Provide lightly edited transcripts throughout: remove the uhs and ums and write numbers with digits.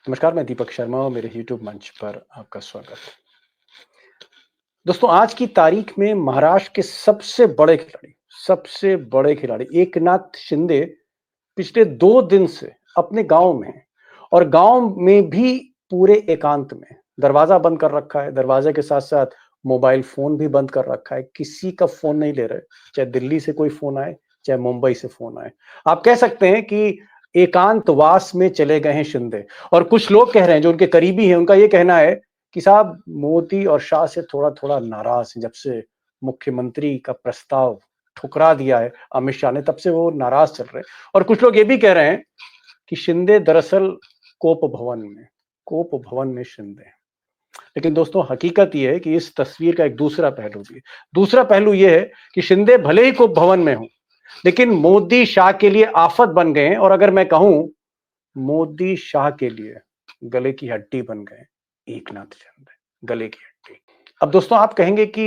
नमस्कार, मैं दीपक शर्मा और मेरे YouTube मंच पर आपका स्वागत है। दोस्तों, आज की तारीख में महाराष्ट्र के सबसे बड़े खिलाड़ी एकनाथ शिंदे पिछले 2 दिन से अपने गाँव में हैं और गाँव में भी पूरे एकांत में। दरवाज़ा बंद कर रखा है, दरवाज़े के साथ-साथ मोबाइल फ़ोन भी बंद कर रखा है, किसी का फ़ोन नहीं ले रहे, चाहे दिल्ली से कोई फ़ोन आए, चाहे मुंबई से फ़ोन आए। आप कह सकते हैं कि एकांतवास में चले गए हैं शिंदे और कुछ लोग कह रहे हैं, जो उनके करीबी हैं, उनका ये कहना है कि साहब मोदी और शाह से थोड़ा-थोड़ा नाराज़ हैं, जब से मुख्यमंत्री का प्रस्ताव ठुकरा दिया है अमित शाह ने, तब से वो नाराज़ चल रहे हैं। और कुछ लोग ये भी कह रहे हैं कि शिंदे दरअसल कोप भवन में शिंदे हैं। लेकिन दोस्तों, हकीकत ये है कि इस तस्वीर का एक दूसरा पहलू भी है। दूसरा पहलू ये है कि शिंदे भले ही कोप भवन में हों, लेकिन मोदी शाह के लिए आफत बन गए हैं और अगर मैं कहूं मोदी शाह के लिए गले की हड्डी बन गए एकनाथ शिंदे, गले की हड्डी। अब दोस्तों, आप कहेंगे कि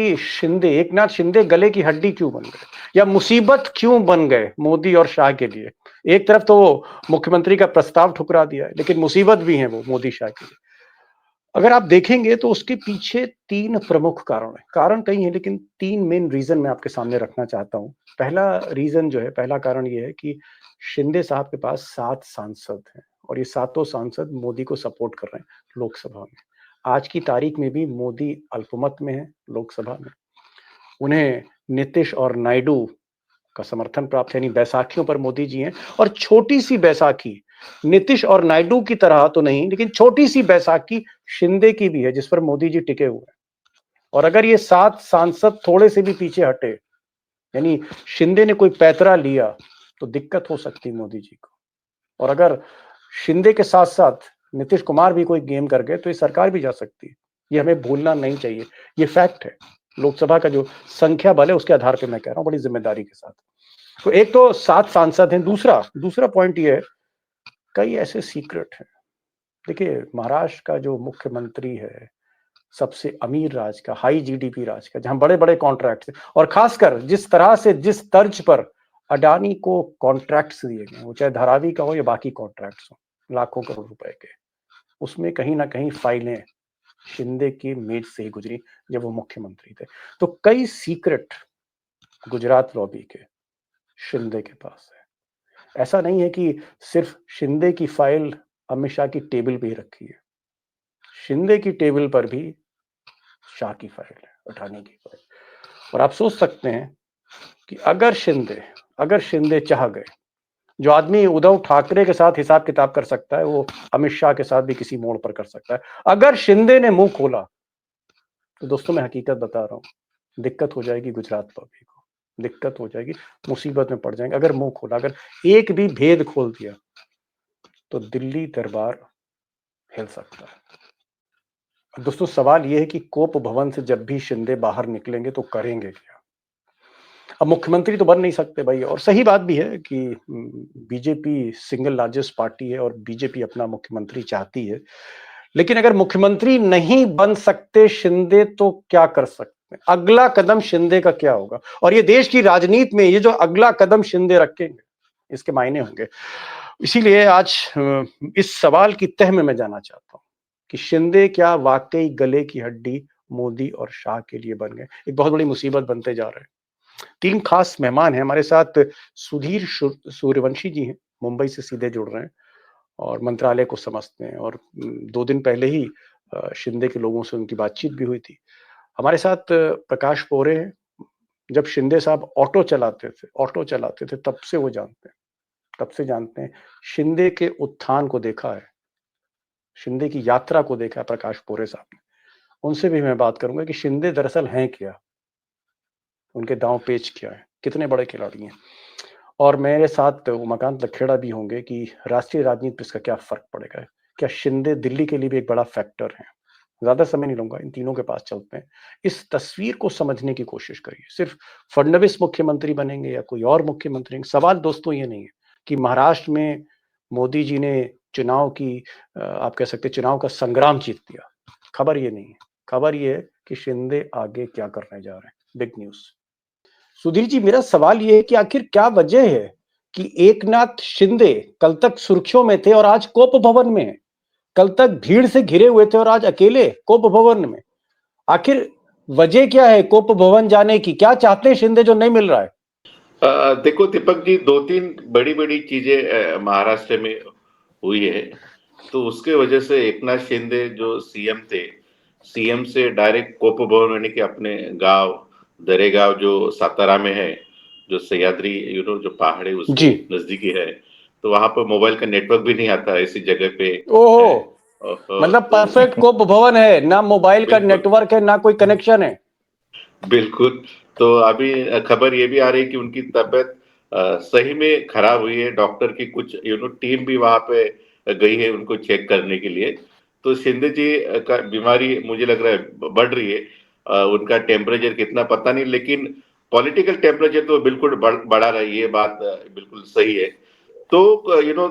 एकनाथ शिंदे गले की हड्डी क्यों बन गए या मुसीबत क्यों बन गए मोदी और शाह के लिए। एक तरफ तो मुख्यमंत्री का प्रस्ताव ठुकरा दिया है, लेकिन मुसीबत भी है वो मोदी शाह के लिए। अगर आप देखेंगे तो उसके पीछे 3 प्रमुख कारण हैं। कारण कई हैं, लेकिन 3 मेन रीज़न मैं आपके सामने रखना चाहता हूँ। पहला कारण ये है कि शिंदे साहब के पास 7 सांसद हैं और ये सातों सांसद मोदी को सपोर्ट कर रहे हैं लोकसभा में। आज की तारीख में भी मोदी अल्पमत में है लोकसभा में। उन्हें नीतीश और नायडू का समर्थन प्राप्त है, यानी बैसाखियों पर मोदी जी हैं और छोटी-सी बैसाखी नीतीश और नायडू की तरह तो नहीं, लेकिन छोटी-सी बैसाखी शिंदे की भी है, जिस पर मोदी जी टिके हुए हैं। और अगर ये 7 सांसद थोड़े से भी पीछे हटे, यानी शिंदे ने कोई पैतरा लिया, तो दिक्कत हो सकती है मोदी जी को। और अगर शिंदे के साथ-साथ नीतीश कुमार भी कोई गेम कर गए, तो ये सरकार भी जा सकती है। ये हमें भूलना नहीं चाहिए। ये फैक्ट है। लोकसभा का जो संख्या बल है, उसके आधार पे मैं कह रहा हूँ, बड़ी जिम्मेदारी के साथ। तो एक तो 7 सांसद हैं। दूसरा पॉइंट ये है, कई ऐसे सीक्रेट हैं। देखिए, महाराष्ट्र का जो मुख्यमंत्री है, सबसे अमीर राज्य का, हाई जीडीपी राज्य का, जहां बड़े-बड़े कॉन्ट्रैक्ट्स हैं और खासकर जिस तरह से, जिस तर्ज पर अडानी को कॉन्ट्रैक्ट्स दिए गए, वो चाहे धारावी का हो या बाकी कॉन्ट्रैक्ट्स हो, लाखों करोड़ रुपए के, उसमें कहीं ना कहीं फाइलें शिंदे की मेज से ही गुजरी जब वो मुख्यमंत्री थे। तो कई सीक्रेट गुजरात लॉबी के शिंदे के पास है। ऐसा नहीं है कि सिर्फ शिंदे की फाइल अमित शाह की टेबल पे ही रखी है। शिंदे की टेबल पर भी शाह की फाइल है, अडानी की फाइल। और आप सोच सकते हैं कि अगर शिंदे चाह गए, जो आदमी उद्धव ठाकरे के साथ हिसाब किताब कर सकता है, वो अमित शाह के साथ भी किसी मोड़ पर कर सकता है। अगर शिंदे ने मुंह खोला, तो दोस्तों मैं हकीकत बता रहा हूँ, दिक्कत हो जाएगी गुजरात लॉबी को, दिक्कत हो जाएगी, मुसीबत में पड़ जाएंगे। अगर मुंह खोला, अगर एक भी भेद खोल दिया, तो दिल्ली दरबार हिल सकता है। दोस्तों, सवाल यह है कि कोप भवन से जब भी शिंदे बाहर निकलेंगे तो करेंगे क्या। अब मुख्यमंत्री तो बन नहीं सकते भाई, और सही बात भी है कि बीजेपी सिंगल लार्जेस्ट पार्टी है और बीजेपी अपना मुख्यमंत्री चाहती है। लेकिन अगर मुख्यमंत्री नहीं बन सकते शिंदे, तो क्या कर सकते हैं? अगला कदम शिंदे का क्या होगा, और ये देश की राजनीति में ये जो अगला कदम शिंदे रखेंगे, इसके मायने होंगे। इसीलिए आज इस सवाल की तह में मैं जाना चाहता हूं कि शिंदे क्या वाकई गले की हड्डी मोदी और शाह के लिए बन गए, एक बहुत बड़ी मुसीबत बनते जा रहे हैं। 3 खास मेहमान हैं हमारे साथ। सुधीर सूर्यवंशी जी हैं, मुंबई से सीधे जुड़ रहे हैं और मंत्रालय को समझते हैं, और 2 दिन पहले ही शिंदे के लोगों से उनकी बातचीत भी हुई थी। हमारे साथ प्रकाश पोरे हैं। जब शिंदे साहब ऑटो चलाते थे, तब से जानते हैं। शिंदे के उत्थान को देखा है, शिंदे की यात्रा को देखा है प्रकाश पोरे साहब ने। उनसे भी मैं बात करूंगा कि शिंदे दरअसल हैं क्या, उनके दांव पेच क्या है, कितने बड़े खिलाड़ी हैं। और मेरे साथ उमाकांत लखेड़ा भी होंगे कि राष्ट्रीय राजनीति पर इसका क्या फर्क पड़ेगा, क्या शिंदे दिल्ली के लिए भी एक बड़ा फैक्टर है। ज्यादा समय नहीं लूंगा, इन तीनों के पास चलते हैं। इस तस्वीर को समझने की कोशिश करिए। सिर्फ फडणवीस मुख्यमंत्री बनेंगे या कोई और मुख्यमंत्री, सवाल दोस्तों ये नहीं है कि महाराष्ट्र में मोदी जी ने चुनाव की, आप कह सकते चुनाव का संग्राम जीत लिया। खबर ये नहीं है, खबर ये है कि शिंदे आगे क्या करने जा रहे हैं। Big news. सुधीर जी, मेरा सवाल ये है कि आखिर क्या वजह है कि एकनाथ शिंदे कल तक सुर्खियों में थे और आज कोप भवन में है। कल तक भीड़ से घिरे हुए थे और आज अकेले कोप भवन में। आखिर वजह क्या है कोप भवन जाने की? क्या चाहते हैं शिंदे जो नहीं मिल रहा है? देखो दीपक जी, दो तीन बड़ी बड़ी चीजें महाराष्ट्र में हुई है। तो उसके वजह से एकनाथ शिंदे जो सीएम थे, सीएम से डायरेक्ट कोप भवन यानी कि अपने गांव दरेगांव जो सातारा में है, जो सह्याद्री जो पहाड़ है जी। उसके नजदीकी है, तो वहां पर मोबाइल का नेटवर्क भी नहीं आता ऐसी जगह पे ओहो, है। मतलब तो परफेक्ट कोप भवन है, ना मोबाइल का बिल्कुल नेटवर्क है ना कोई कनेक्शन है। बिल्कुल। तो अभी खबर ये भी आ रही है कि उनकी तबीयत सही में खराब हुई है। डॉक्टर की कुछ टीम भी वहां पे गई है उनको चेक करने के लिए। तो शिंदे जी का बीमारी मुझे लग रहा है बढ़ रही है। उनका टेम्परेचर कितना पता नहीं, लेकिन पॉलिटिकल टेम्परेचर तो बिल्कुल बढ़ा रही है, ये बात बिल्कुल सही है। तो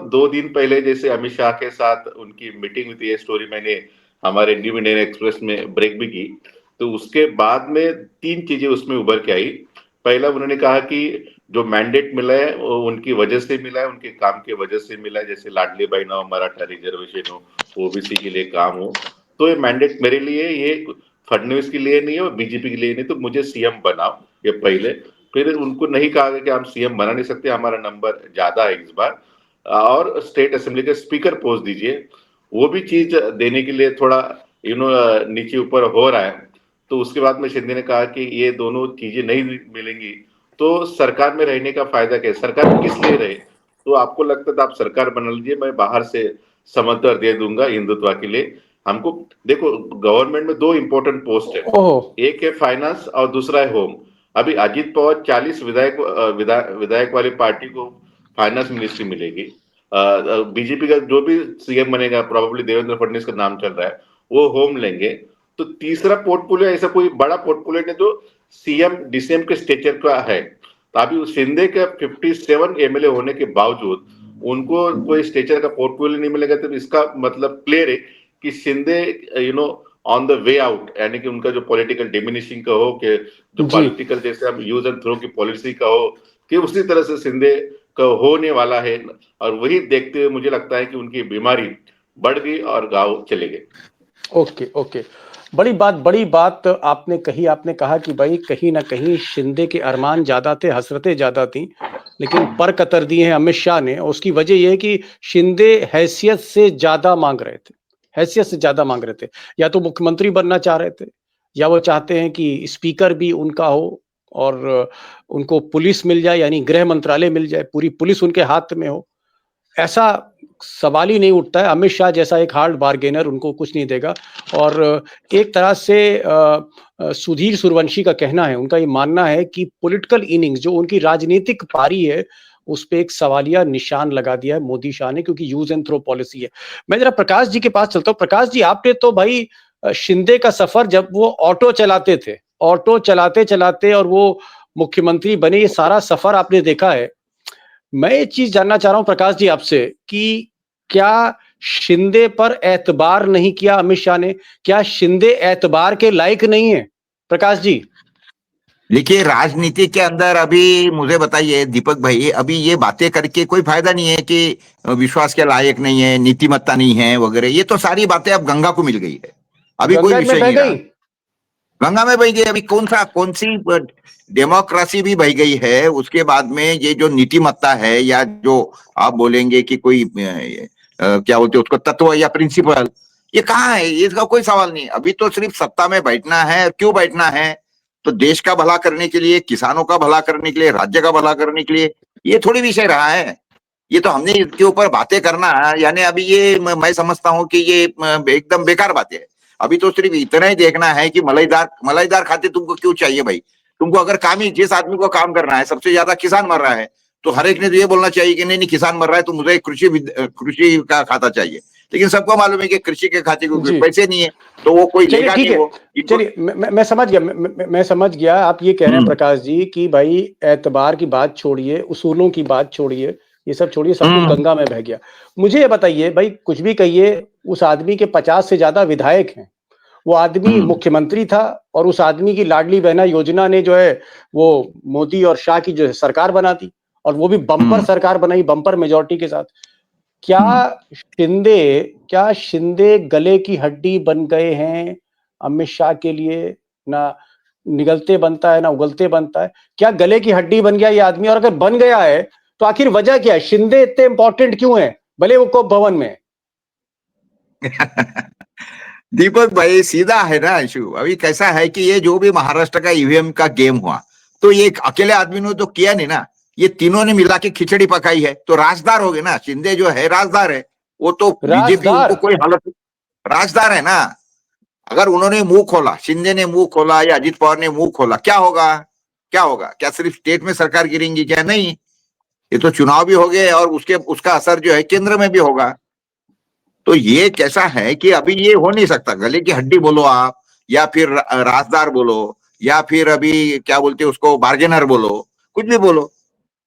2 दिन पहले जैसे अमित शाह के साथ उनकी मीटिंग हुई थी, ये स्टोरी मैंने हमारे न्यू इंडियन एक्सप्रेस में ब्रेक भी की। तो उसके बाद में 3 चीजें उसमें उभर के आई। पहला, उन्होंने कहा कि जो मैंडेट मिला है वो उनकी वजह से मिला है, उनके काम की वजह से मिला है। जैसे लाडली बहना हो, मराठा रिजर्वेशन हो, ओबीसी के लिए काम हो, तो ये मैंडेट मेरे लिए, ये फडणवीस के लिए नहीं है और बीजेपी के लिए नहीं, तो मुझे सीएम बनाओ, ये पहले। फिर उनको नहीं कहा गया कि हम सीएम बना नहीं सकते, हमारा नंबर ज्यादा है इस बार, और स्टेट असेंबली के स्पीकर पोस्ट दीजिए। वो भी चीज देने के लिए थोड़ा नीचे ऊपर हो रहा है। तो उसके बाद में शिंदे ने कहा कि ये दोनों चीजें नहीं मिलेंगी तो सरकार में रहने का फायदा क्या है, सरकार में किस लिए रहे। तो आपको लगता था आप सरकार बना लीजिए, मैं बाहर से समर्थन दे दूंगा हिंदुत्व के लिए। हमको देखो, गवर्नमेंट में 2 इंपॉर्टेंट पोस्ट है, ओहो। एक है फाइनेंस और दूसरा है होम। अभी अजीत पवार 40 विधायक वाली पार्टी को फाइनेंस मिनिस्ट्री मिलेगी। बीजेपी का जो भी सीएम बनेगा, प्रोबेबली देवेंद्र फडणवीस का नाम चल रहा है, वो होम लेंगे। तो तीसरा पोर्टफोलियो ऐसा कोई बड़ा पोर्टफोलियो नहीं जो सीएम डीसीएम के स्टेचर का है। तो अभी शिंदे के 57 एमएलए होने के बावजूद उनको कोई स्टेचर का पोर्टफोलियो नहीं मिलेगा। तो इसका मतलब क्लियर है कि Shinde on the way out, यानी कि उनका जो पॉलिटिकल डिमिनिशिंग का हो, कि जो जी। पॉलिटिकल जैसे हम यूज एंड थ्रो की पॉलिसी का हो, कि उसी तरह से शिंदे का होने वाला है। और वही देखते हुए मुझे लगता है कि उनकी बीमारी बढ़ गई और गांव चले गए। ओके ओके, बड़ी बात आपने कही। आपने कहा कि भाई कहीं ना कहीं शिंदे के अरमान ज्यादा थे, हसरतें ज्यादा थी, लेकिन पर कतर दिए हैं अमित शाह ने। उसकी वजह यह है कि शिंदे हैसियत से ज्यादा मांग रहे थे, हैसियत से ज्यादा मांग रहे थे। या तो मुख्यमंत्री बनना चाह रहे थे, या वो चाहते हैं कि स्पीकर भी उनका हो और उनको पुलिस मिल जाए, यानी गृह मंत्रालय मिल जाए, पूरी पुलिस उनके हाथ में हो। ऐसा सवाल ही नहीं उठता है। अमित शाह जैसा एक हार्ड बार्गेनर उनको कुछ नहीं देगा। और एक तरह से सुधीर सूर्यवंशी का कहना है, उनका ये मानना है कि पॉलिटिकल इनिंग्स, जो उनकी राजनीतिक पारी है, उस पे एक सवालिया निशान लगा दिया है मोदी शाह ने, क्योंकि यूज एंड थ्रो पॉलिसी है। मैं जरा प्रकाश जी के पास चलता हूँ। प्रकाश जी, आपने तो भाई शिंदे का सफर, जब वो ऑटो चलाते थे, ऑटो चलाते चलाते और वो मुख्यमंत्री बने, ये सारा सफर आपने देखा है। मैं ये चीज जानना चाह रहा हूं प्रकाश जी आपसे कि क्या शिंदे पर एतबार नहीं किया अमित शाह ने? क्या शिंदे एतबार के लायक नहीं है? प्रकाश जी। देखिए, राजनीति के अंदर अभी मुझे बताइए दीपक भाई, अभी ये बातें करके कोई फायदा नहीं है कि विश्वास के लायक नहीं है, नीतिमत्ता नहीं है वगैरह। ये तो सारी बातें अब गंगा को मिल गई है, अभी कोई गंगा में विषय बह नहीं रहा। गई। गंगा में बह गई। अभी कौन सी डेमोक्रेसी भी बह गई है। उसके बाद में ये जो नीतिमत्ता है, या जो आप बोलेंगे कि कोई क्या बोलते हैं उसको, तत्व या प्रिंसिपल, ये कहाँ है? इसका कोई सवाल नहीं। अभी तो सिर्फ सत्ता में बैठना है। क्यों बैठना है? तो देश का भला करने के लिए, किसानों का भला करने के लिए, राज्य का भला करने के लिए। ये थोड़ी विषय रहा है। ये तो हमने इसके ऊपर बातें करना, यानी अभी ये मैं समझता हूँ कि ये एकदम बेकार बातें है। अभी तो सिर्फ इतना ही देखना है कि मलाईदार खाते तुमको क्यों चाहिए भाई? तुमको अगर काम ही, जिस आदमी को काम करना है, सबसे ज्यादा किसान मर रहा है, तो हर एक ने तो ये बोलना चाहिए कि नहीं नहीं, किसान मर रहा है तो मुझे कृषि का खाता चाहिए। लेकिन सबको मालूम है कि कृषि के खाते को जी, पैसे नहीं है, तो वो कोई चलिए लेगा ठीक नहीं। है। वो चलिए, मैं समझ गया। मैं समझ गया आप ये कह रहे हैं प्रकाश जी कि भाई एतबार की बात छोड़िए, उसूलों की बात छोड़िए, ये सब छोड़िए, सब कुछ गंगा में बह गया। मुझे ये बताइए भाई, कुछ भी कहिए, उस आदमी के 50 से ज्यादा विधायक हैं। वो आदमी मुख्यमंत्री था और उस आदमी की लाडली बहना योजना ने जो है वो मोदी और शाह की जो है सरकार बना दी, और वो भी बम्पर सरकार बनाई, बम्पर मेजोरिटी के साथ। क्या शिंदे गले की हड्डी बन गए हैं अमित शाह के लिए? ना निगलते बनता है ना उगलते बनता है। क्या गले की हड्डी बन गया ये आदमी? और अगर बन गया है तो आखिर वजह क्या है? शिंदे इतने इंपॉर्टेंट क्यों है भले वो कोप भवन में? दीपक भाई सीधा है ना अंशु। अभी कैसा है कि ये जो भी महाराष्ट्र का ईवीएम का गेम हुआ, तो ये अकेले आदमी ने तो किया नहीं ना, ये तीनों ने मिला के खिचड़ी पकाई है, तो राजदार हो गए ना। शिंदे जो है राजदार है, वो तो बीजेपी राजदार? उनको कोई हालत, राजदार है ना। अगर उन्होंने मुंह खोला, शिंदे ने मुंह खोला या अजित पवार ने मुंह खोला, क्या होगा? क्या होगा? क्या सिर्फ स्टेट में सरकार गिरेंगी? क्या नहीं, ये तो चुनाव भी हो गए और उसका असर जो है केंद्र में भी होगा। तो ये कैसा है कि अभी ये हो नहीं सकता। गले की हड्डी बोलो आप, या फिर राजदार बोलो, या फिर अभी क्या बोलते हैं उसको, बार्गेनर बोलो, कुछ भी बोलो,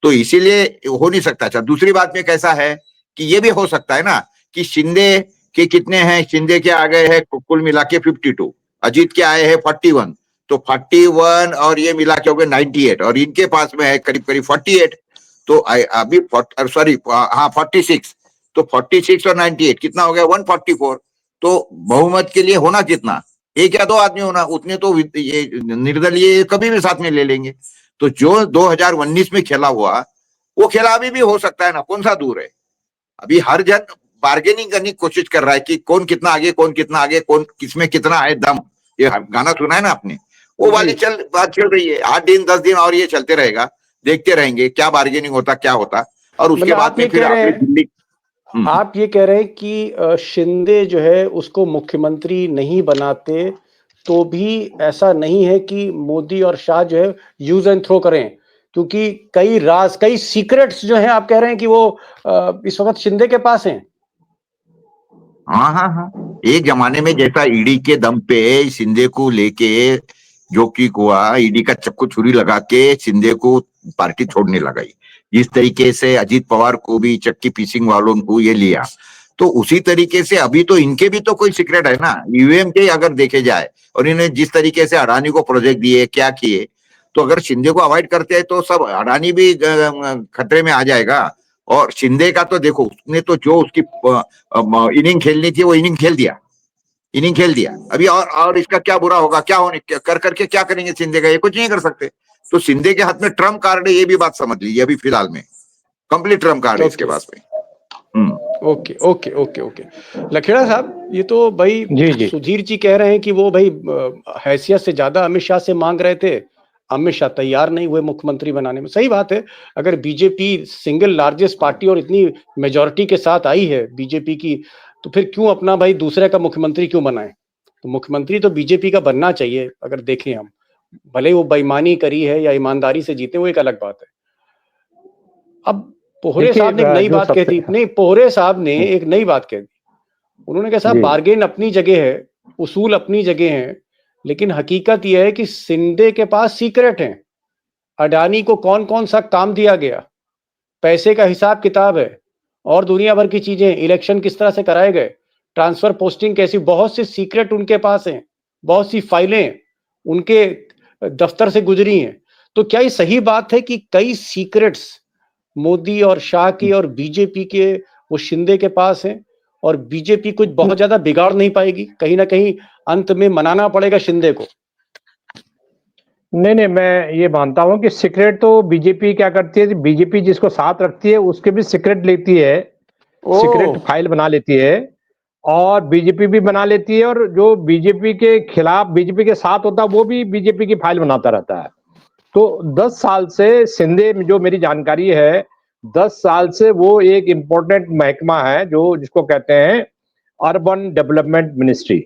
तो इसीलिए हो नहीं सकता। अच्छा, दूसरी बात में कैसा है कि ये भी हो सकता है ना कि शिंदे के कितने हैं, शिंदे के आ गए हैं कुल मिला के 52, अजीत के आए हैं 41, तो 41 और ये मिला के हो गए 98, और इनके पास में है करीब करीब 48, तो अभी सॉरी हाँ 46, तो 46 और 98 कितना हो गया? 144। तो बहुमत के लिए होना कितना? एक या दो आदमी होना, उतने तो ये निर्दलीय कभी भी साथ में ले लेंगे। तो जो 2019 में खेला हुआ वो खेला अभी भी हो सकता है ना, कौन सा दूर है। अभी हर जन बार्गेनिंग करने की कोशिश कर रहा है कि कौन कितना आगे, कौन कितना आगे, कौन किसमें कितना है दम। ये गाना सुना है ना आपने, वो वाली बात चल रही है। 8 दिन 10 दिन और ये चलते रहेगा, देखते रहेंगे क्या बार्गेनिंग होता, क्या होता, और उसके मतलब बाद में फिर आपने दिल्ली। आप ये कह रहे हैं कि शिंदे जो है उसको मुख्यमंत्री नहीं बनाते तो भी ऐसा नहीं है कि मोदी और शाह जो है यूज एंड थ्रो करें, क्योंकि कई राज, कई सीक्रेट्स जो हैं आप कह रहे हैं कि वो इस वक्त शिंदे के पास हैं। हाँ हाँ हाँ, एक जमाने में जैसा ईडी के दम पे शिंदे को लेके जो की हुआ, ईडी का चक्कू छुरी लगा के शिंदे को पार्टी छोड़ने लगाई, जिस तरीके से अजीत पवार को भी चक्की पीसिंग वालों को ये लिया, तो उसी तरीके से अभी तो इनके भी तो कोई सीक्रेट है ना ईवीएम के, अगर देखे जाए। और इन्हें जिस तरीके से अडानी को प्रोजेक्ट दिए, क्या किए, तो अगर शिंदे को अवॉइड करते हैं तो सब अडानी भी खतरे में आ जाएगा। और शिंदे का तो देखो, उसने तो जो उसकी इनिंग खेलनी थी वो इनिंग खेल दिया, इनिंग खेल दिया। अभी और इसका क्या बुरा होगा? क्या होने कर करके क्या करेंगे शिंदे का? ये कुछ नहीं कर सकते। तो शिंदे के हाथ में ट्रम्प कार्ड है, ये भी बात समझ लीजिए। अभी फिलहाल में कंप्लीट ट्रम्प कार्ड है इसके पास में। Okay okay okay okay Lakhera साहब, ये तो भाई जी सुधीर जी कह रहे हैं कि वो भाई हैसियत से ज्यादा अमित शाह से मांग रहे थे, अमित शाह तैयार नहीं हुए मुख्यमंत्री बनाने में। सही बात है, अगर बीजेपी सिंगल लार्जेस्ट पार्टी और इतनी मेजॉरिटी के साथ आई है बीजेपी की, तो फिर क्यों अपना भाई दूसरे का मुख्यमंत्री क्यों बनाए? तो मुख्यमंत्री तो बीजेपी का बनना चाहिए। अगर देखें हम, भले वो बेईमानी करी है या ईमानदारी से जीते, वो एक अलग बात है। अब पोहरे साहब ने एक नई बात कह दी, नहीं पोहरे साहब ने एक नई बात कह दी। उन्होंने कहा साहब बार्गेन अपनी जगह है, उसूल अपनी जगह है, लेकिन हकीकत यह है कि शिंदे के पास सीक्रेट है। अडानी को कौन कौन सा काम दिया गया, पैसे का हिसाब किताब है, और दुनिया भर की चीजें, इलेक्शन किस तरह से कराए गए, ट्रांसफर पोस्टिंग कैसी, बहुत से सीक्रेट उनके पास हैं, बहुत सी फाइलें उनके दफ्तर से गुजरी हैं। तो क्या ये सही बात है कि कई सीक्रेट्स मोदी और शाह की और बीजेपी के वो शिंदे के पास हैं, और बीजेपी कुछ बहुत ज्यादा बिगाड़ नहीं पाएगी, कहीं ना कहीं अंत में मनाना पड़ेगा शिंदे को? नहीं, मैं ये मानता हूं कि सीक्रेट तो बीजेपी क्या करती है, बीजेपी जिसको साथ रखती है उसके भी सीक्रेट लेती है, सीक्रेट फाइल बना लेती है, और बीजेपी भी बना लेती है, और जो बीजेपी के खिलाफ बीजेपी के साथ होता है वो भी बीजेपी की फाइल बनाता रहता है। तो 10 साल से शिंदे में जो मेरी जानकारी है, 10 साल से वो एक इंपॉर्टेंट महकमा है जो जिसको कहते हैं अर्बन डेवलपमेंट मिनिस्ट्री।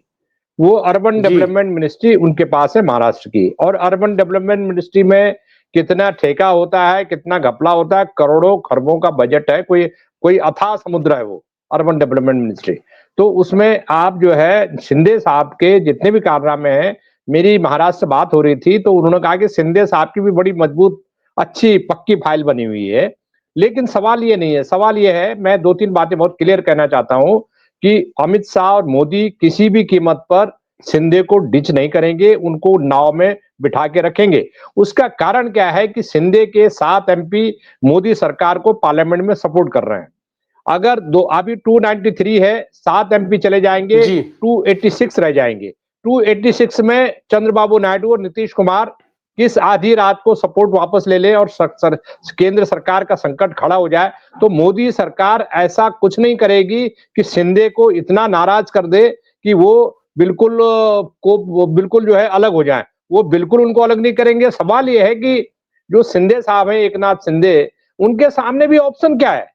वो अर्बन डेवलपमेंट मिनिस्ट्री उनके पास है महाराष्ट्र की, और अर्बन डेवलपमेंट मिनिस्ट्री में कितना ठेका होता है, कितना घपला होता है, करोड़ों खरबों का बजट है, कोई अथाह समुद्र है वो अर्बन डेवलपमेंट मिनिस्ट्री। तो उसमें आप जो है शिंदे साहब के जितने भी कारनामे हैं, मेरी महाराष्ट्र से बात हो रही थी तो उन्होंने कहा कि शिंदे साहब की भी बड़ी मजबूत अच्छी पक्की फाइल बनी हुई है। लेकिन सवाल ये नहीं है, सवाल ये है, मैं 2-3 बातें बहुत क्लियर कहना चाहता हूं कि अमित शाह और मोदी किसी भी कीमत पर शिंदे को डिच नहीं करेंगे, उनको नाव में बिठा के रखेंगे। उसका कारण क्या है कि शिंदे के 7 एमपी मोदी सरकार को पार्लियामेंट में सपोर्ट कर रहे हैं। अगर दो अभी 293 है, 7 एमपी चले जाएंगे, जी 286 रह जाएंगे। 286 में चंद्रबाबू नायडू और नीतीश कुमार किस आधी रात को सपोर्ट वापस ले ले और केंद्र सरकार का संकट खड़ा हो जाए, तो मोदी सरकार ऐसा कुछ नहीं करेगी कि शिंदे को इतना नाराज कर दे कि वो बिल्कुल जो है अलग हो जाए। वो बिल्कुल उनको अलग नहीं करेंगे। सवाल ये है कि जो शिंदे साहब हैं, एकनाथ शिंदे, उनके सामने भी ऑप्शन क्या है?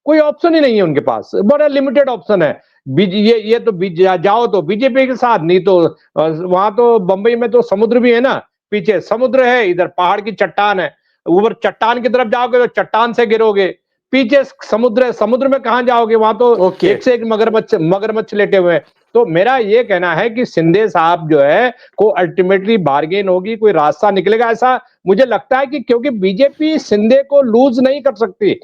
कोई ऑप्शन ही नहीं है उनके पास, बड़ा लिमिटेड ऑप्शन है। ये तो जाओ तो बीजेपी के साथ, नहीं तो वहां तो बंबई में तो समुद्र भी है ना, पीछे समुद्र है, इधर पहाड़ की चट्टान है, ऊपर चट्टान की तरफ जाओगे तो चट्टान से गिरोगे, पीछे समुद्र है, समुद्र में कहां जाओगे, वहां तो एक से एक मगरमच्छ लेटे हुए हैं। तो मेरा ये कहना है कि शिंदे साहब जो है को अल्टीमेटली बार्गेन होगी, कोई रास्ता निकलेगा, ऐसा मुझे लगता है कि क्योंकि बीजेपी शिंदे को लूज नहीं कर सकती।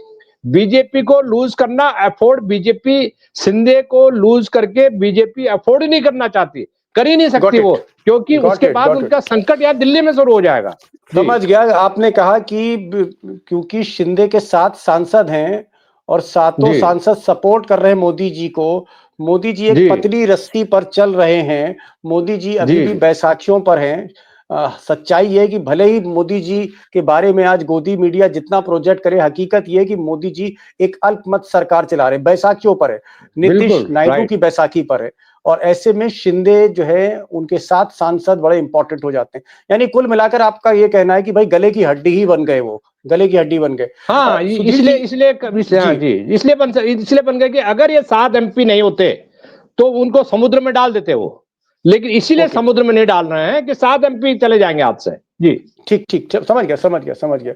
बीजेपी को लूज करना अफोर्ड, बीजेपी शिंदे को लूज करके बीजेपी अफोर्ड ही नहीं करना चाहती, कर ही नहीं सकती वो, क्योंकि उसके बाद उनका संकट यहाँ दिल्ली में शुरू हो जाएगा। समझ गया। आपने कहा कि क्योंकि शिंदे के 7 सांसद हैं और सातों सांसद सपोर्ट कर रहे हैं मोदी जी को, मोदी जी एक पतली रस्सी पर चल रहे हैं, मोदी जी अभी भी बैसाखियों पर हैं। सच्चाई ये है कि भले ही मोदी जी के बारे में आज गोदी मीडिया जितना प्रोजेक्ट करे, हकीकत ये है कि मोदी जी एक अल्पमत सरकार चला रहे हैं, बैसाखियों पर है, नीतीश नायडू की बैसाखी पर है, और ऐसे में शिंदे जो है उनके 7 सांसद बड़े इंपॉर्टेंट हो जाते हैं। यानी कुल मिलाकर आपका ये कहना है कि भाई गले की हड्डी ही बन गए, वो गले की हड्डी बन गए। हाँ, इसलिए बन गए कि अगर ये 7 एमपी नहीं होते तो उनको समुद्र में डाल देते वो, लेकिन इसीलिए समुद्र में नहीं डाल रहे हैं कि 7 एमपी चले जाएंगे हाथ से। जी ठीक ठीक, समझ गया।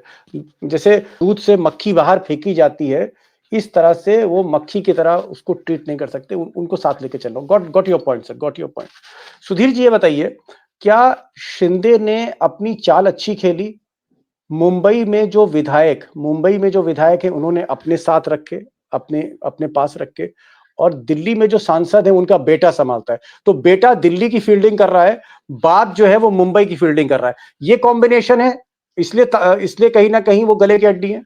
जैसे दूध से मक्खी बाहर फेंकी जाती है, इस तरह से वो मक्खी की तरह उसको ट्रीट नहीं कर सकते, उनको साथ लेके चलो। Got your point sir, got your point. Sudhir ji ये बताइए, क्या शिंदे ने अपनी चाल अच्छी खेली? मुंबई में जो विधायक है उन्होंने अपने साथ रखे, अपने पास रखे, और दिल्ली में जो सांसद है उनका बेटा संभालता है। तो बेटा दिल्ली की फील्डिंग कर रहा है, बाप जो है वो मुंबई की फील्डिंग कर रहा है। ये कॉम्बिनेशन है, इसलिए कहीं ना कहीं वो गले की हड्डी है।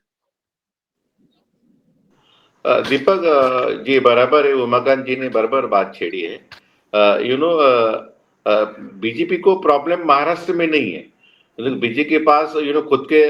दीपक जी बराबर है, उमाकांत जी ने बराबर बात छेड़ी है। बीजेपी को प्रॉब्लम महाराष्ट्र में नहीं है, बीजेपी के पास खुद के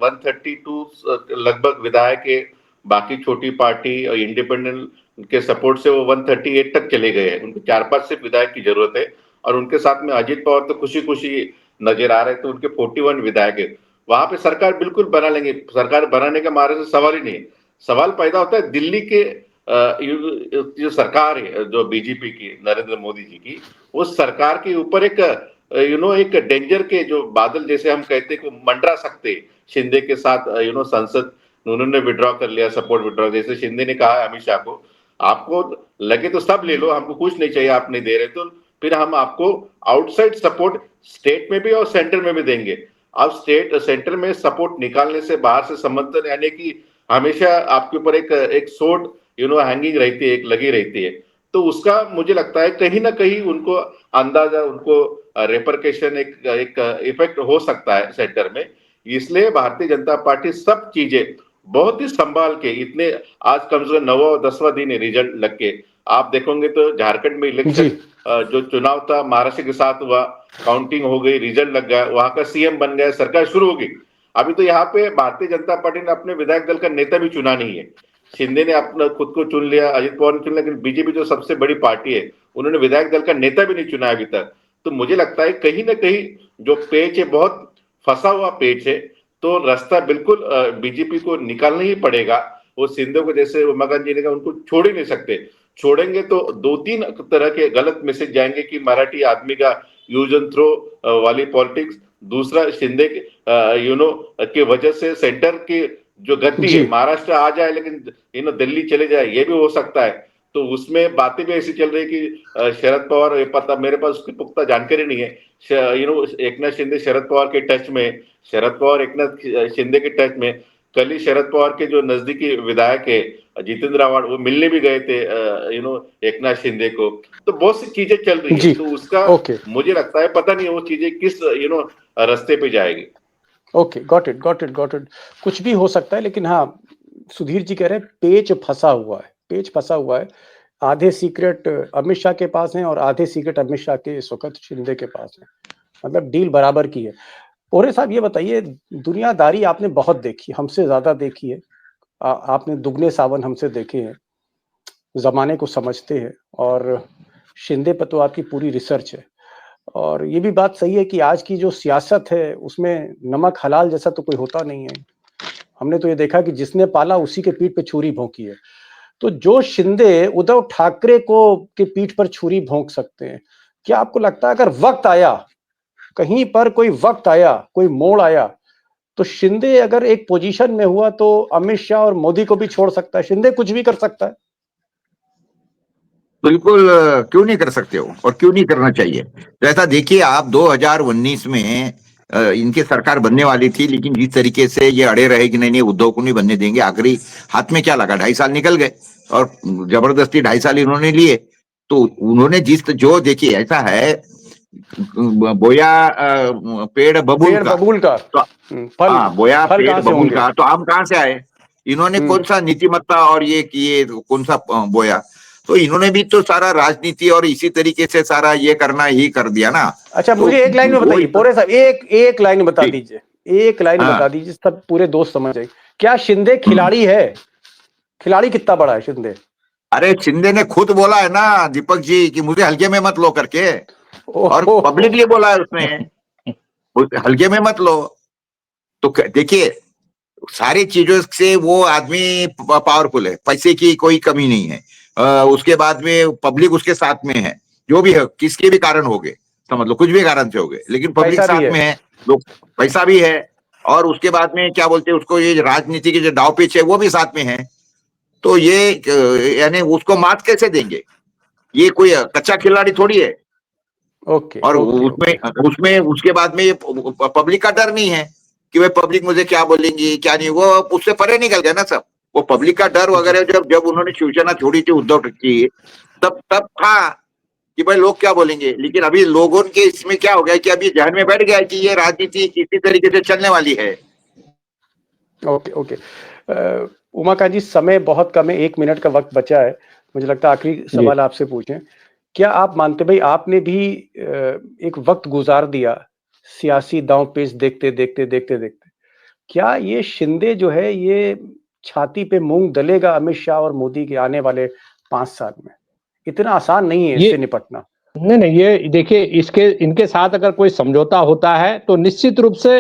132 लगभग विधायक है, बाकी छोटी पार्टी और इंडिपेंडेंट के सपोर्ट से वो 138 तक चले गए हैं। उनको 4-5 सिर्फ विधायक की जरूरत है, और उनके साथ में अजित पवार तो खुशी खुशी नजर आ रहे, तो उनके 41 विधायक है। वहां पे सरकार बिल्कुल बना लेंगे, सरकार बनाने का महाराष्ट्र सवाल ही नहीं है। सवाल पैदा होता है दिल्ली के जो सरकार है, जो बीजेपी की नरेंद्र मोदी जी की, उस सरकार के ऊपर एक एक डेंजर के जो बादल जैसे हम कहते हैं को मंडरा सकते। शिंदे के साथ संसद उन्होंने विड्रॉ कर लिया, सपोर्ट विड्रॉ, जैसे शिंदे ने कहा अमित शाह को, आपको लगे तो सब ले लो, हमको कुछ नहीं चाहिए, आप नहीं दे रहे तो फिर हम आपको आउटसाइड सपोर्ट स्टेट में भी और सेंटर में भी देंगे। अब सेंटर में सपोर्ट निकालने से, बाहर से समर्थन, यानी कि हमेशा आपके ऊपर एक सोट हैंगिंग रहती है, एक लगी रहती है। तो उसका मुझे लगता है कहीं ना कहीं उनको अंदाजा, उनको रेपरकेशन, एक इफेक्ट हो सकता है सेंटर में। इसलिए भारतीय जनता पार्टी सब चीजें बहुत ही संभाल के, इतने आज कम से कम 9वां 10वां दिन है रिजल्ट लग के, आप देखोगे तो झारखंड में इलेक्शन जो चुनाव था महाराष्ट्र के साथ हुआ, काउंटिंग हो गई, रिजल्ट लग गया, वहां का सीएम बन गया, सरकार शुरू होगी। अभी तो यहाँ पे भारतीय जनता पार्टी ने अपने विधायक दल का नेता भी चुना नहीं है। शिंदे ने अपना खुद को चुन लिया, अजित पवार ने चुन लिया, लेकिन बीजेपी जो सबसे बड़ी पार्टी है उन्होंने विधायक दल का नेता भी नहीं चुना अभी तक। तो मुझे लगता है कहीं ना कहीं जो पेच है, बहुत फंसा हुआ पेच है, तो रास्ता बिल्कुल बीजेपी को निकालना ही पड़ेगा। वो शिंदे को, जैसे उमाकांत जी ने कहा, उनको छोड़ ही नहीं सकते। छोड़ेंगे तो 2-3 तरह के गलत मैसेज जाएंगे कि मराठी आदमी का यूज एंड थ्रो वाली पॉलिटिक्स, दूसरा शिंदे के वजह से सेंटर की जो गति है, महाराष्ट्र आ जाए लेकिन दिल्ली चले जाए, ये भी हो सकता है। तो उसमें बातें भी ऐसी चल रही कि शरद पवार, ये पता मेरे पास उसकी पुख्ता जानकारी नहीं है, एकनाथ शिंदे शरद पवार के टच में, शरद पवार एकनाथ शिंदे के टच में। कल ही शरद पवार के जो नजदीकी विधायक है जितेंद्र आव्हाड, वो मिलने भी गए थे एकनाथ शिंदे को। तो बहुत सी चीजें चल रही है, तो उसका मुझे लगता है पता नहीं वो चीजें किस रास्ते पे जाएगी। Okay, got it. कुछ भी हो सकता है, लेकिन हाँ, सुधीर जी कह रहे हैं पेच फंसा हुआ है, पेच फंसा हुआ है। आधे सीक्रेट अमित शाह के पास हैं और आधे सीक्रेट अमित शाह के इस वक्त शिंदे के पास हैं। मतलब डील बराबर की है। पोरे साहब ये बताइए, दुनियादारी आपने बहुत देखी, हमसे ज्यादा देखी है। आपने दुगने सावन हमसे देखे हैं, जमाने को समझते हैं, और शिंदे पर तो आपकी पूरी रिसर्च है। और ये भी बात सही है कि आज की जो सियासत है उसमें नमक हलाल जैसा तो कोई होता नहीं है। हमने तो ये देखा कि जिसने पाला उसी के पीठ पे छुरी भोंकी है। तो जो शिंदे उद्धव ठाकरे को के पीठ पर छुरी भोंक सकते हैं, क्या आपको लगता है अगर वक्त आया, कहीं पर कोई वक्त आया, कोई मोड़ आया, तो शिंदे अगर एक पोजीशन में हुआ तो अमित शाह और मोदी को भी छोड़ सकता है? शिंदे कुछ भी कर सकता है। बिल्कुल, क्यों नहीं कर सकते हो और क्यों नहीं करना चाहिए। तो ऐसा देखिए, आप 2019 में इनकी सरकार बनने वाली थी, लेकिन जिस तरीके से ये अड़े रहे कि नहीं नहीं उद्धव को नहीं बनने देंगे, आखिरी हाथ में क्या लगा, 2.5 साल निकल गए और जबरदस्ती 2.5 साल इन्होंने लिए। तो उन्होंने जो देखिए ऐसा है, बोया पेड़ बबूल का, तो फल, हाँ, बोया फल पेड़ कहाँ से बबूल होंगे? का, तो आम कहाँ से आए? इन्होंने कौन सा नीतिमत्ता और ये किए, कौन सा बोया? तो इन्होंने भी तो सारा राजनीति और इसी तरीके से सारा ये करना ही कर दिया ना। अच्छा, तो मुझे एक लाइन में बताइए पोरे साहब, एक लाइन बता ठीक। दीजिए, एक लाइन हाँ। बता दीजिए, सब पूरे दोस्त समझ जाए। क्या शिंदे खिलाड़ी है? खिलाड़ी कितना बड़ा है शिंदे? अरे शिंदे ने खुद बोला है ना दीपक जी कि मुझे हल्के में मत लो करके, और ओहो, पब्लिकली बोला है उसने, हल्के में मत लो। तो देखिए, सारी चीजों से वो आदमी पावरफुल है, पैसे की कोई कमी नहीं है। उसके बाद में पब्लिक उसके साथ में है, जो भी है, किसके भी कारण हो गए, समझ लो कुछ भी कारण से हो गए, लेकिन पब्लिक पैसा भी साथ है। में है, लोग, पैसा भी है, और उसके बाद में क्या बोलते हैं उसको, ये राजनीति के जो दाव पेच है वो भी साथ में है। तो ये यानी उसको मात कैसे देंगे? ये कोई कच्चा खिलाड़ी थोड़ी है। ओके और ओके ओके। उसमें उसके बाद में ये पब्लिक का डर नहीं है कि भाई पब्लिक मुझे क्या बोलेंगी क्या नहीं, वो उससे परे निकल गया ना सब। वो पब्लिक का डर वगैरह जब जब उन्होंने शिवसेना छोड़ी थी उद्धव की, तब तब था कि भाई लोग क्या बोलेंगे। लेकिन अभी लोगों के इसमें क्या हो गया कि अभी जहन में बैठ गया है कि ये राजनीति इसी तरीके से चलने वाली है। Okay okay. उमाकांत जी, समय बहुत कम है, 1 मिनट का वक्त बचा है। मुझे लगता है आखिरी सवाल आपसे पूछें, क्या आप मानते, भाई आपने भी एक वक्त गुजार दिया सियासी दांव पेच देखते देखते देखते देखते, क्या ये शिंदे जो है ये छाती पे मूंग दलेगा अमित शाह और मोदी के आने वाले 5 साल में? इतना आसान नहीं है इससे निपटना। नहीं, ये देखिए, इनके साथ अगर कोई समझौता होता है तो निश्चित रूप से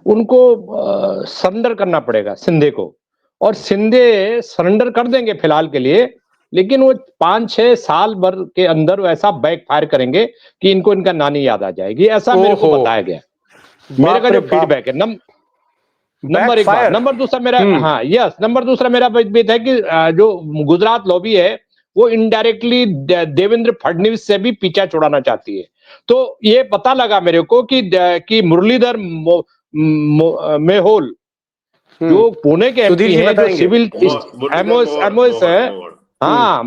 उनको सरेंडर करना पड़ेगा शिंदे को, और शिंदे सरेंडर कर देंगे फिलहाल के लिए, लेकिन वो 5-6 साल भर के अंदर वैसा बैक फायर करेंगे कि इनको इनका नानी याद आ जाएगी, ऐसा मेरे को बताया गया। मेरे का जो फीडबैक है, नंबर एक बात। नंबर दूसरा मेरा, हाँ यस, नंबर दूसरा मेरा बेत है कि जो गुजरात लॉबी है वो इनडायरेक्टली देवेंद्र फडणवीस से भी पीछा छुड़ाना चाहती है। तो ये पता लगा मेरे को कि मुरलीधर मेहोल जो पुणे के एमपी हैं, जो सिविल एमओएस है, हाँ,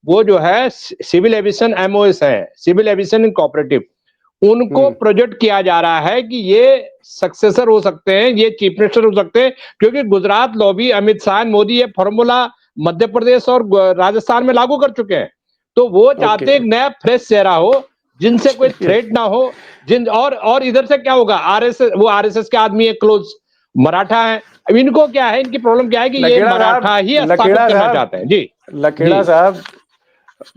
वो जो है सिविल एविएशन एमओएस है, सिविल एविएशन कोऑपरेटिव, उनको प्रोजेक्ट किया जा रहा है कि ये सक्सेसर हो सकते हैं, ये चीफ मिनिस्टर हो सकते हैं, क्योंकि गुजरात लॉबी, अमित शाह, मोदी ये फॉर्मूला मध्य प्रदेश और राजस्थान में लागू कर चुके हैं। तो वो चाहते हैं एक नया फ्रेश चेहरा हो, जिनसे कोई थ्रेट ना हो, और इधर से क्या होगा, आरएसएस के आदमी है, क्लोज मराठा है। अब इनको क्या है, इनकी प्रॉब्लम क्या है कि ये मराठा ही स्थापित करना चाहते हैं। जी लकेड़ा साहब,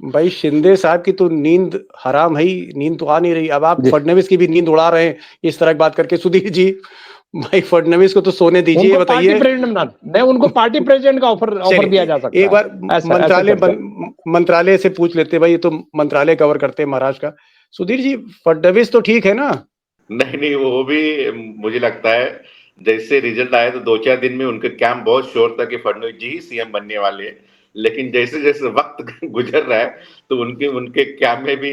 भाई शिंदे साहब की तो नींद हराम है ही, नींद तो आ नहीं रही। अब आप फडणवीस की भी नींद उड़ा रहे हैं इस तरह की बात करके। सुधीर जी, भाई फडणवीस को तो सोने दीजिए, बताइए। नहीं, उनको पार्टी प्रेसिडेंट का ऑफर दिया जा सकता है। एक बार मंत्रालय से पूछ लेते, भाई ये तो मंत्रालय कवर करते हैं महाराष्ट्र का। सुधीर जी, फडणवीस तो ठीक है ना? नहीं, वो भी मुझे लगता है जैसे रिजल्ट आया तो 2-4 दिन में उनका कैंप बहुत श्योर था कि फडणवीस जी ही सीएम बनने वाले हैं। लेकिन जैसे जैसे वक्त गुजर रहा है तो उनके कैंप में भी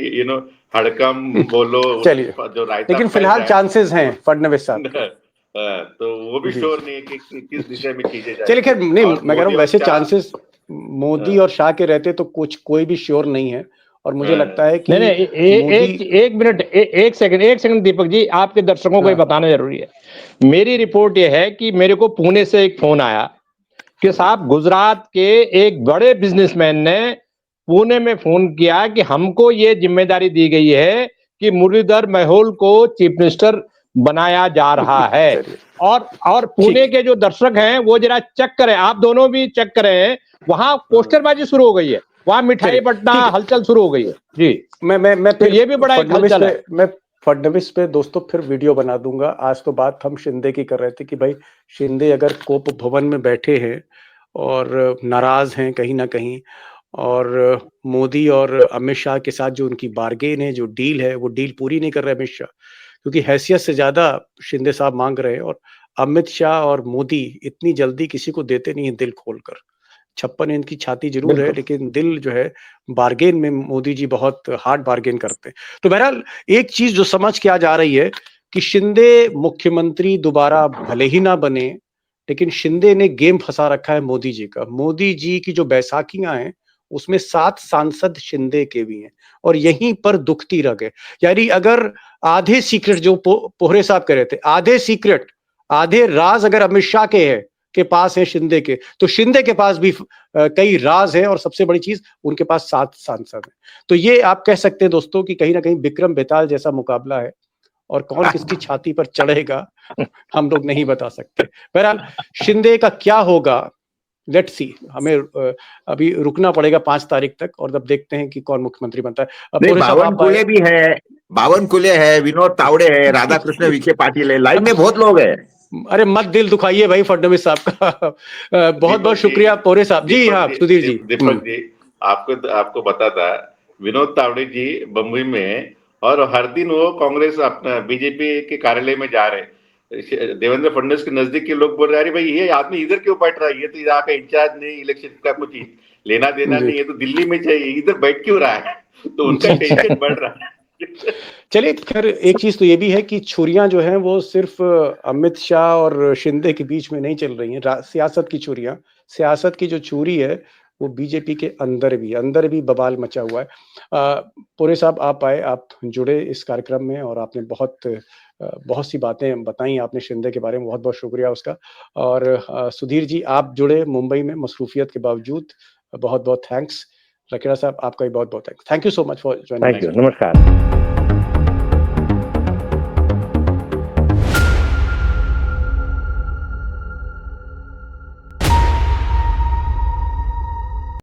हड़कम बोलो चलिए, जो रायता, लेकिन फिलहाल चांसेस हैं फडणवीस साहब। तो वो भी श्योर नहीं है कि किस दिशा में चीजें जाएंगी। चलिए, खैर नहीं, मैं कह रहा हूँ वैसे चांसेस मोदी और शाह के रहते तो कोई भी श्योर नहीं है। और मुझे लगता है कि एक मिनट, एक सेकंड दीपक जी, आपके दर्शकों को ये बताना जरूरी है। मेरी रिपोर्ट ये है कि मेरे को पुणे से एक फोन आया कि साहब गुजरात के एक बड़े बिजनेसमैन ने पुणे में फोन किया कि हमको ये जिम्मेदारी दी गई है कि मुरलीधर महल को चीफ मिनिस्टर बनाया जा रहा है। चलिए, और पुणे के जो दर्शक हैं वो जरा चेक करें, आप दोनों भी चेक करें, वहां पोस्टरबाजी शुरू हो गई है, वहां मिठाई चलिए, बंटना ठीक है। हलचल शुरू हो गई है जी। मैं तो ये भी बड़ा एक हलचल है। मैं फडणवीस पे दोस्तों फिर वीडियो बना दूंगा। आज तो बात हम शिंदे की कर रहे थे कि भाई शिंदे अगर कोप भवन में बैठे हैं और नाराज हैं कहीं ना कहीं, और मोदी और अमित शाह के साथ जो उनकी बार्गेन है, जो डील है, वो डील पूरी नहीं कर रहे अमित शाह, क्योंकि हैसियत से ज्यादा शिंदे साहब मांग रहे हैं। और अमित शाह और मोदी इतनी जल्दी किसी को देते नहीं है दिल खोलकर। 56 इंच की छाती जरूर है, लेकिन दिल जो है बार्गेन में मोदी जी बहुत हार्ड बार्गेन करते हैं। तो बहरहाल एक चीज जो समझ के आ जा रही है कि शिंदे मुख्यमंत्री दोबारा भले ही ना बने, लेकिन शिंदे ने गेम फंसा रखा है मोदी जी का। मोदी जी की जो बैसाखियां हैं उसमें 7 सांसद शिंदे के भी हैं, और यहीं पर दुखती रह गए। यानी अगर आधे सीक्रेट जो पोहरे साहब कह रहे थे, आधे सीक्रेट, आधे राज अगर अमित शाह के पास है शिंदे के, तो शिंदे के पास भी कई राज है, और सबसे बड़ी चीज उनके पास 7 सांसद हैं। तो ये आप कह सकते हैं दोस्तों कि कहीं ना कहीं विक्रम बेताल जैसा मुकाबला है, और कौन किसकी छाती पर चढ़ेगा हम लोग नहीं बता सकते। बहरहाल शिंदे का क्या होगा, लेट्स सी। हमें अभी रुकना पड़ेगा 5 तारीख तक, और तब देखते हैं कि कौन मुख्यमंत्री बनता है। अब नहीं, पूरे साहब आप बावनकुले भी है, बावनकुले है, विनोद तावड़े है, राधा कृष्ण विखे पाटिल है, लाइन में बहुत लोग हैं। अरे मत दिल दुखाइए भाई फडणवीस साहब का। बहुत बहुत शुक्रिया पोरे साहब जी। हाँ सुधीर जी, दीपक जी, आपको पता था विनोद तावड़े जी बम्बई में, और हर दिन वो कांग्रेस अपना बीजेपी के कार्यालय में जा रहे, देवेंद्र फडणवीस के नजदीक के लोग बोल रहे, अरे भाई ये आदमी इधर क्यों बैठ रहा है, ये तो यहाँ का इंचार्ज नहीं, इलेक्शन का कुछ लेना देना नहीं, ये तो दिल्ली में चाहिए, इधर बैठ क्यों रहा है। तो उनका टेंशन बढ़ रहा है। चलिए खैर, एक चीज तो ये भी है कि छुरियां जो हैं वो सिर्फ अमित शाह और शिंदे के बीच में नहीं चल रही हैं। सियासत की छुरियां, सियासत की जो छुरी है वो बीजेपी के अंदर भी बवाल मचा हुआ है। पूरे साहब आप आए, आप जुड़े इस कार्यक्रम में, और आपने बहुत सी बातें बताई आपने शिंदे के बारे में, बहुत बहुत शुक्रिया उसका। और सुधीर जी आप जुड़े मुंबई में मसरूफियत के बावजूद, बहुत बहुत थैंक्स। लकीड़ा साहब आपका भी बहुत बहुत thanks. Thank you so much for joining. Thank you, नमस्कार।